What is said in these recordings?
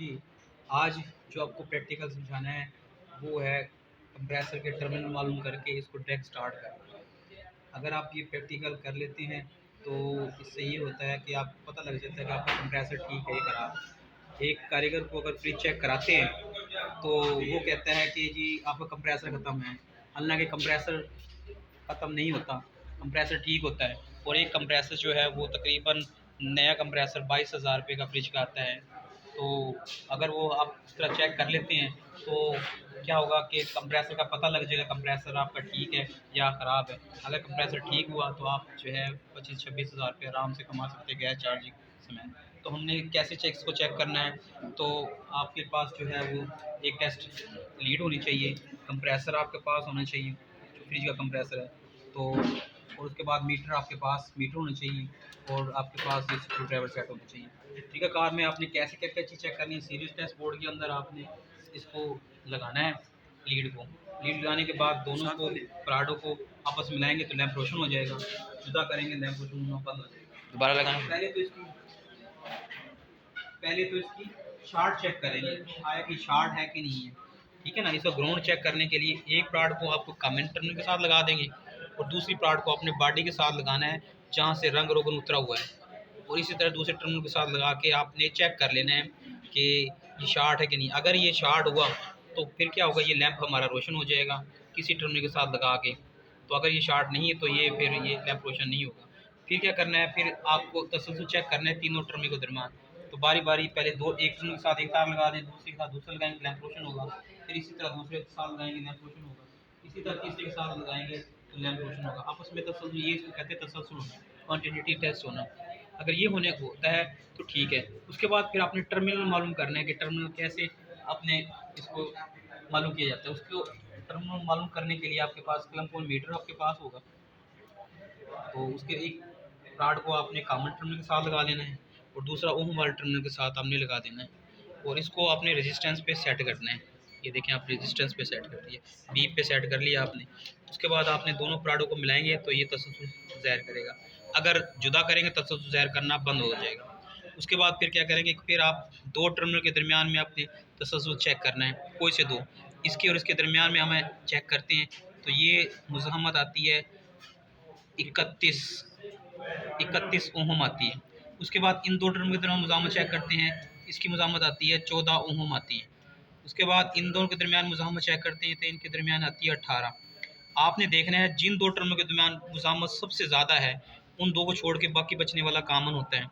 जी, आज जो आपको प्रैक्टिकल समझाना है, वो है कंप्रेसर के टर्मिनल मालूम करके इसको डायरेक्ट स्टार्ट करना। अगर आप ये प्रैक्टिकल कर लेते हैं, तो इससे ये होता है कि आपको पता लग जाता है कि आपका कंप्रेसर ठीक है या खराब है। एक कारीगर को अगर फ्रिज चेक कराते हैं, तो वो कहता है कि जी आपका कंप्रेसर ख़त्म है, हालाँकि कंप्रेसर ख़त्म नहीं होता, कंप्रेसर ठीक होता है। और एक कंप्रेसर जो है वो तकरीबन नया कंप्रेसर 22,000 रुपये का फ्रिज का आता है। तो अगर वो आप इस तरह चेक कर लेते हैं, तो क्या होगा कि कंप्रेसर का पता लग जाएगा कंप्रेसर आपका ठीक है या ख़राब है। अगर कंप्रेसर ठीक हुआ तो आप जो है 25-26 हज़ार रुपये आराम से कमा सकते हैं गैस चार्जिंग समय। तो हमने कैसे चेक्स को चेक करना है, तो आपके पास जो है वो एक टेस्ट लीड होनी चाहिए, कंप्रेसर आपके पास होना चाहिए जो फ्रिज का कंप्रेसर है। तो और उसके बाद मीटर आपके पास मीटर होना चाहिए, और आपके पास ये स्क्रू ड्राइवर सेट होना चाहिए। ठीक है, कार में आपने कैसे क्या क्या चीज़ चेक करनी है, सीरीज टेस्ट बोर्ड के अंदर आपने इसको लगाना है, लीड लगाने के बाद दोनों को पराठों को आपस में मिलाएंगे तो लैंप रोशन हो जाएगा, जुदा करेंगे लैंप रोशन होना बंद हो जाएगा। दोबारा लगाना, पहले तो इसकी शार्ट चेक करेंगे, आया कि शार्ट है कि नहीं है। ठीक है ना, इसका ग्राउंड चेक करने के लिए एक प्राड को आपको कमेंट टर्मिनल के साथ लगा देंगे, और दूसरी प्राड को अपने बॉडी के साथ लगाना है जहाँ से रंग रोगन उतरा हुआ है, और इसी तरह दूसरे टर्मिनल के साथ लगा के आपने चेक कर लेना है कि ये शार्ट है कि नहीं। अगर ये शार्ट हुआ तो फिर क्या होगा, ये लैंप हमारा रोशन हो जाएगा किसी टर्मिनल के साथ लगा के। तो अगर ये शार्ट नहीं है तो ये फिर ये लैंप रोशन नहीं होगा। फिर क्या करना है, फिर आपको तसलसल चेक करना है तीनों टर्मिनल के दरमियान। तो बारी बारी पहले दो एक टर्मिनल के साथ एक तार लगा दें, दूसरे के साथ दूसरा लगाएंगे लैंप रोशन होगा, फिर इसी तरह दूसरे के साथ लगाएंगे लैंप रोशन होगा, इसी तरह तीसरे के साथ लगाएंगे तो लैंप रोशन होगा। आपस में तसलसल, ये इसको कहते हैं तसलसल होना, कॉन्टिन्यूटी टेस्ट होना। अगर ये होने को होता है तो ठीक है। उसके बाद फिर आपने टर्मिनल मालूम करना है कि टर्मिनल कैसे अपने इसको मालूम किया जाता है। उसको टर्मिनल मालूम करने के लिए आपके पास क्लम्प मीटर आपके पास होगा, तो उसके एक रॉड को आपने कॉमन टर्मिनल के साथ लगा लेना है, और दूसरा ओम वाले टर्मिनल के साथ आपने लगा देना है, और इसको आपने रेजिस्टेंस पे सेट करना है। ये देखें, आप रेजिस्टेंस पे सेट कर दिए, बीप पे सेट कर लिया आपने। उसके बाद आपने दोनों प्राडों को मिलाएंगे तो ये तसलसल ज़ाहिर करेगा। अगर जुदा करेंगे तसलसल ज़ाहिर करना बंद हो जाएगा। उसके बाद फिर क्या करेंगे, फिर आप दो टर्मिनल के दरमियान में अपने तसलसल चेक करना है, कोई से दो, इसके और इसके दरमियान में हमें चेक करते हैं तो ये मुज़ाहमत आती है 31 ओहम आती है। उसके बाद इन दो टर्म की तरह मुज़ाहमत चेक करते हैं, इसकी मुज़ाहमत आती है 14 ओहम आती है। उसके बाद इन दोनों के दरमियान मुज़ाहमत चेक करते हैं तो इनके दरमियान आती है 18। आपने देखना है जिन दो टर्मों के दरमियान मुज़ाहमत सबसे ज़्यादा है, उन दो को छोड़ के बाकी बचने वाला कामन होता है।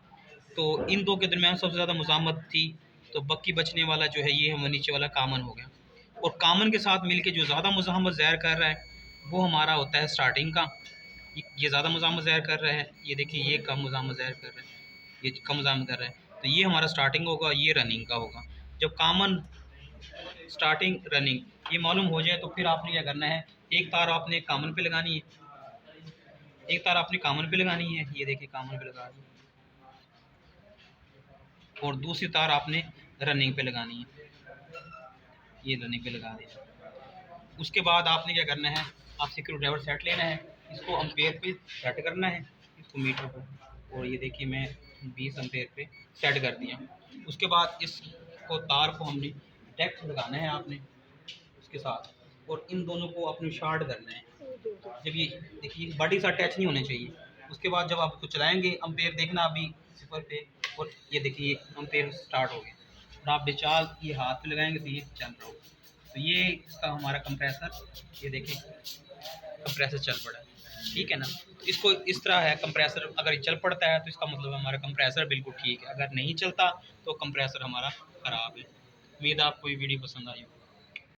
तो इन दो के दरमियान सबसे ज़्यादा मुज़ाहमत थी, तो बाकी बचने वाला जो है ये हमारा नीचे वाला कामन हो गया। और कामन के साथ मिलके जो ज़्यादा मुज़ाहमत ज़ाहिर कर रहा है वो हमारा होता है स्टार्टिंग का। ये ज़्यादा मुज़ाहमत ज़ाहिर कर रहा है, ये देखिए ये कम मुज़ाहमत ज़ाहिर कर रहा है, ये कम मुज़ाहमत कर रहा है, तो ये हमारा स्टार्टिंग होगा, ये रनिंग का होगा। जब कामन, स्टार्टिंग, रनिंग ये मालूम हो जाए तो फिर आपने क्या करना है, एक तार आपने कामन पे लगानी है, एक तार आपने कामन पे लगानी है, ये देखिए कामन पे लगा दी, और दूसरी तार आपने रनिंग पे लगानी है, ये रनिंग पे लगा दी। उसके बाद आपने क्या करना है, आप स्क्रू ड्राइवर सेट लेना है, इसको अम्पेयर पे सेट करना है, इसको मीटर को, और ये देखिए मैं 20 अम्पेयर पे सेट कर दिया। उसके बाद इसको तार को हमने डायरेक्ट लगाना है आपने उसके साथ, और इन दोनों को अपने शार्ट करना है। जब ये देखिए बॉडी के साथ टच नहीं होने चाहिए। उसके बाद जब आप इसको चलाएंगे, अम्पेयर देखना अभी 0 पे, और ये देखिए अम्पेयर स्टार्ट हो गया, और आप बेचाल ये हाथ पे लगाएंगे तो ये चल रहा होगा। तो ये इसका हमारा कंप्रेसर, ये देखें कंप्रेसर चल पड़ा है, ठीक है ना। तो इसको इस तरह है, कंप्रेसर अगर चल पड़ता है तो इसका मतलब हमारा कंप्रेसर बिल्कुल ठीक है, अगर नहीं चलता तो कंप्रेसर हमारा ख़राब है। उम्मीद है आपको ये वीडियो पसंद आई हो।